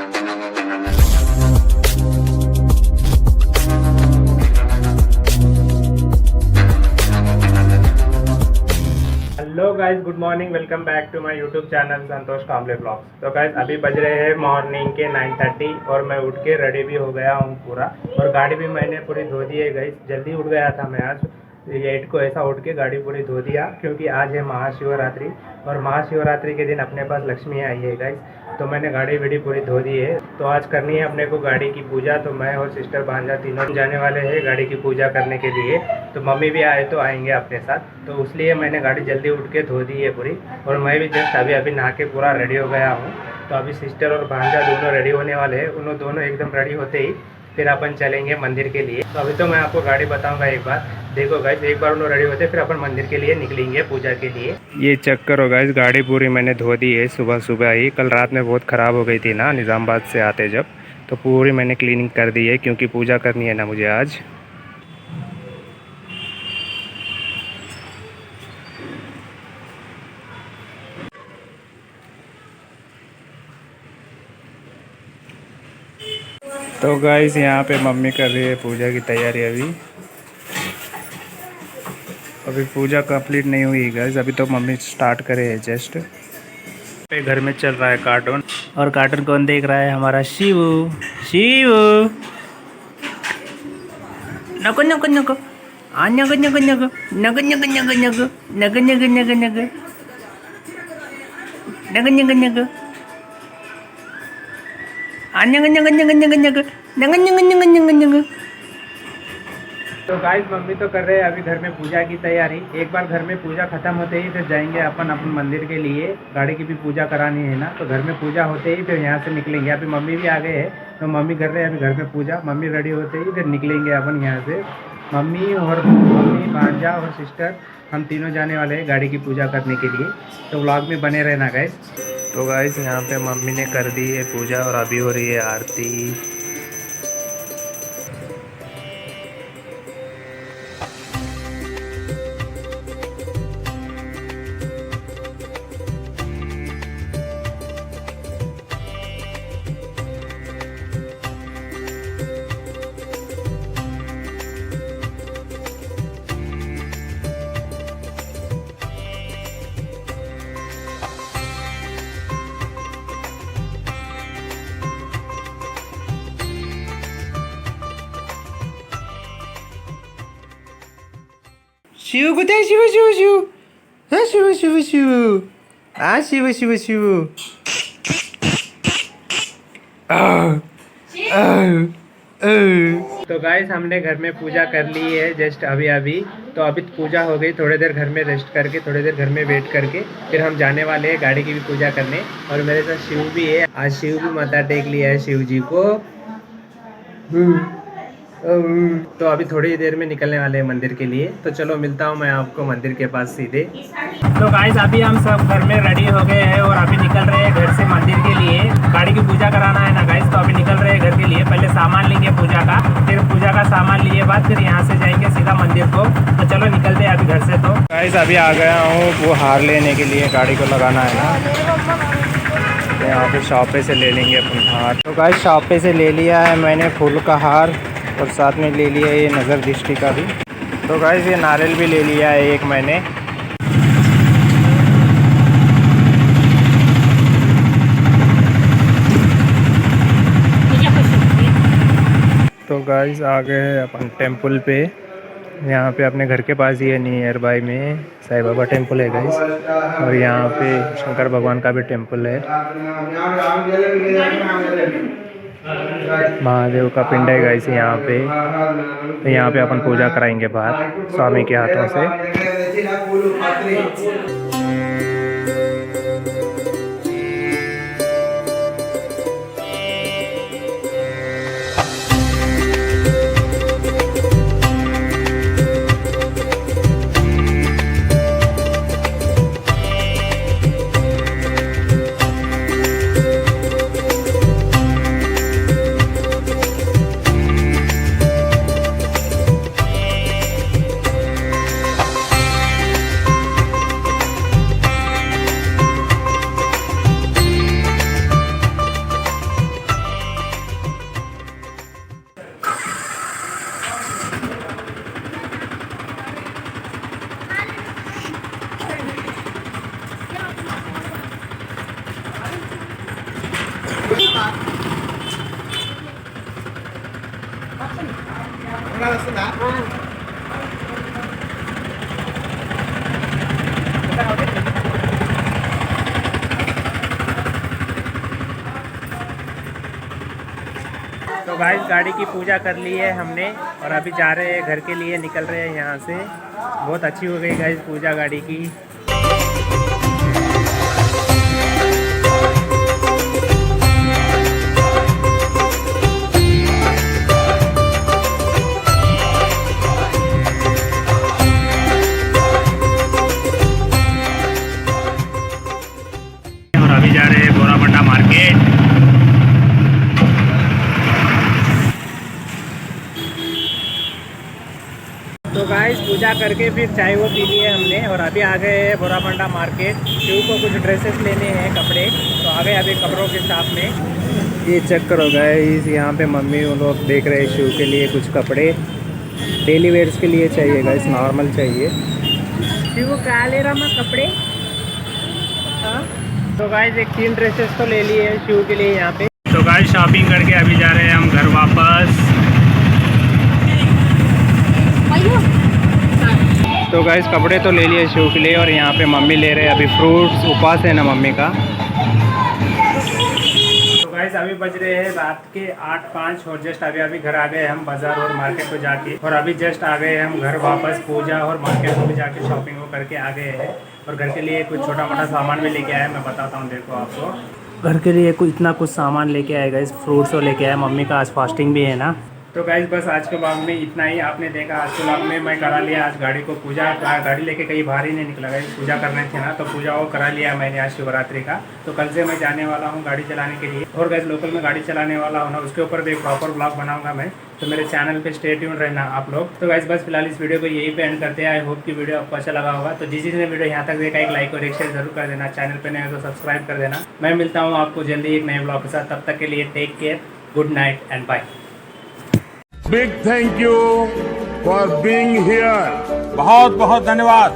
Hello guys, good morning. Welcome back to my YouTube channel Santosh Kamble blogs. तो guys अभी बज रहे हैं मॉर्निंग के 9:30 और मैं उठ के रेडी भी हो गया हूँ पूरा, और गाड़ी भी मैंने पूरी धो दी है गाइस। जल्दी उठ गया था मैं आज 8 को ऐसा उठ के गाड़ी पूरी धो दिया, क्योंकि आज है महाशिवरात्रि और महाशिवरात्रि के दिन अपने पास लक्ष्मी आई है गाइस। तो मैंने गाड़ी वीडी पूरी धो दी है। तो आज करनी है अपने को गाड़ी की पूजा। तो मैं और सिस्टर भांजा तीनों जाने वाले हैं गाड़ी की पूजा करने के लिए। तो मम्मी भी आए तो आएंगे अपने साथ, तो इसलिए मैंने गाड़ी जल्दी उठ के धो दी है पूरी। और मैं भी जस्ट अभी नहा के पूरा रेडी हो गया हूँ। तो अभी सिस्टर और भांजा दोनों रेडी होने वाले हैं। उन्होंने दोनों एकदम रेडी होते ही फिर अपन चलेंगे मंदिर के लिए। तो अभी तो मैं आपको गाड़ी बताऊंगा एक बार। देखो गाइस, एक बार उन्होंने रेडी होते फिर अपन मंदिर के लिए निकलेंगे पूजा के लिए। ये चेक करो गाइस, गाड़ी पूरी मैंने धो दी है सुबह सुबह ही। कल रात में बहुत ख़राब हो गई थी ना निज़ामाबाद से आते जब, तो पूरी मैंने क्लीनिंग कर दी है, क्योंकि पूजा करनी है ना मुझे आज। तो गाइस यहाँ पे मम्मी कर रही है पूजा की तैयारी। अभी पूजा कंप्लीट नहीं हुई गाइस, अभी तो मम्मी स्टार्ट करे है जस्ट। पे घर में चल रहा है कार्टून, और कार्टून कौन देख रहा है? हमारा शिवू। शिवू नको नको नको आ नको नको नको नको नको नको नको नको नको नको नको नको नको नको आ नको नको नको नको नको नको नको नको नको। तो गाइस मम्मी तो कर रहे हैं अभी घर में पूजा की तैयारी। एक बार घर में पूजा खत्म होते ही फिर जाएंगे अपन मंदिर के लिए। गाड़ी की भी पूजा करानी है ना, तो घर में पूजा होते ही फिर यहाँ से निकलेंगे। अभी मम्मी भी आ गए हैं, तो मम्मी कर रहे हैं अभी घर में पूजा। मम्मी रेडी होते ही फिर निकलेंगे अपन यहाँ से। मम्मी, भांजा और सिस्टर, हम तीनों जाने वाले हैं गाड़ी की पूजा करने के लिए। तो व्लॉग में बने रहना गाइस। तो गाइस यहाँ पे मम्मी ने कर दी है पूजा और अभी हो रही है आरती। शिव कुठे? शिव शिव शिव, हा शिव शिव शिव, हा शिव शिव शिव। तो गाइस हमने घर में पूजा कर ली है जस्ट अभी। तो अभी पूजा हो गई, थोड़ी देर घर में रेस्ट करके, थोड़ी देर घर में वेट करके फिर हम जाने वाले हैं गाड़ी की भी पूजा करने। और मेरे साथ शिव भी है। आज शिव भी माथा टेक लिया है शिव जी को। तो अभी थोड़ी देर में निकलने वाले हैं मंदिर के लिए। तो चलो मिलता हूँ मैं आपको मंदिर के पास सीधे। तो गाइस अभी हम सब घर में रेडी हो गए हैं और अभी निकल रहे हैं घर से मंदिर के लिए। गाड़ी की पूजा कराना है ना गाइस, तो अभी निकल रहे हैं घर के लिए। पहले सामान लेंगे पूजा का, फिर पूजा का सामान लिए बाद फिर यहाँ से जाएंगे सीधा मंदिर को। तो चलो निकलते हैं अभी घर से। तो गाइस अभी आ गया हूँ वो हार लेने के लिए, गाड़ी को लगाना है ना। तो यहाँ पे शॉपे से ले लेंगे अपन हार। तो गाइस शॉपे से ले लिया है मैंने फूल का हार, और साथ में ले लिया ये नज़र दृष्टि का भी। तो गाइस ये नारियल भी ले लिया है एक मैंने। तो गाइस आ गए हैं अपन टेम्पल पे। यहाँ पे अपने घर के पास ही है, नियर बाय में साईं बाबा टेम्पल है गाइस। और यहाँ पे शंकर भगवान का भी टेम्पल है। महादेव का पिंड है गाइस यहाँ पे। तो यहाँ पे अपन पूजा कराएंगे बाहर स्वामी के हाथों से। तो गाइस गाड़ी की पूजा कर ली है हमने और अभी जा रहे हैं घर के लिए, निकल रहे हैं यहाँ से। बहुत अच्छी हो गई गाइस पूजा गाड़ी की। और अभी जा रहे हैं गोराबंडा मार्केट। तो गाइस पूजा करके फिर चाय वो पी लिए हमने और अभी आ गए हैं गोराबंडा मार्केट। शिव को कुछ ड्रेसेस लेने हैं, कपड़े, तो आ गए अभी कपड़ों के शॉप में। ये चेक करो गाइस, यहाँ पे मम्मी वो लोग देख रहे हैं शिव के लिए कुछ कपड़े, डेली वेयर्स के लिए चाहिए गाइस, नॉर्मल चाहिए। शिव क्या ले रहा मैं कपड़े? हाँ तो गाइस एक 3 ड्रेसेस तो ले लिए हैं शिव के लिए यहाँ पे। तो गाइस शॉपिंग करके अभी जा रहे हैं हम घर वापस। तो गाइस कपड़े तो ले लिए शिव के लिए और यहाँ पे मम्मी ले रहे हैं अभी फ्रूट्स, उपवास है ना मम्मी का। तो गाइस अभी बज रहे हैं रात के 8:05 और जस्ट अभी घर आ गए हम बाजार और मार्केट को जाके, और अभी जस्ट आ गए हम घर वापस। पूजा और मार्केट को भी जाके शॉपिंग को करके आ गए हैं और घर के लिए कुछ छोटा मोटा सामान भी लेके आया, मैं बताता हूँ देखो आपको। घर के लिए इतना कुछ सामान लेके आए गाइस, फ्रूट्स और लेके आए, मम्मी का आज फास्टिंग भी है ना। तो गाइस बस आज के ब्लॉग में इतना ही। आपने देखा आज के ब्लॉग में मैं करा लिया आज गाड़ी को पूजा, गाड़ी लेके कहीं बाहर ही नहीं निकला गाइस, पूजा करने थे ना, तो पूजा वो करा लिया मैंने आज शिवरात्रि का। तो कल से मैं जाने वाला हूँ गाड़ी चलाने के लिए, और गाइस लोकल में गाड़ी चलाने वाला हूँ ना, उसके ऊपर भी एक प्रॉपर ब्लॉग बनाऊंगा मैं, तो मेरे चैनल पे स्टे ट्यून रहना आप लोग। तो गाइस बस फिलहाल इस वीडियो को यहीं पे एंड करते हैं। आई होप कि वीडियो आपको अच्छा लगा होगा। तो जिसने वीडियो यहाँ तक देखा एक लाइक और एक शेयर जरूर कर देना, चैनल पे नए तो सब्सक्राइब कर देना। मैं मिलता हूँ आपको जल्दी एक नए ब्लॉग के साथ, तब तक के लिए take care, good night and bye. Big thank you for being here. बहुत बहुत धन्यवाद।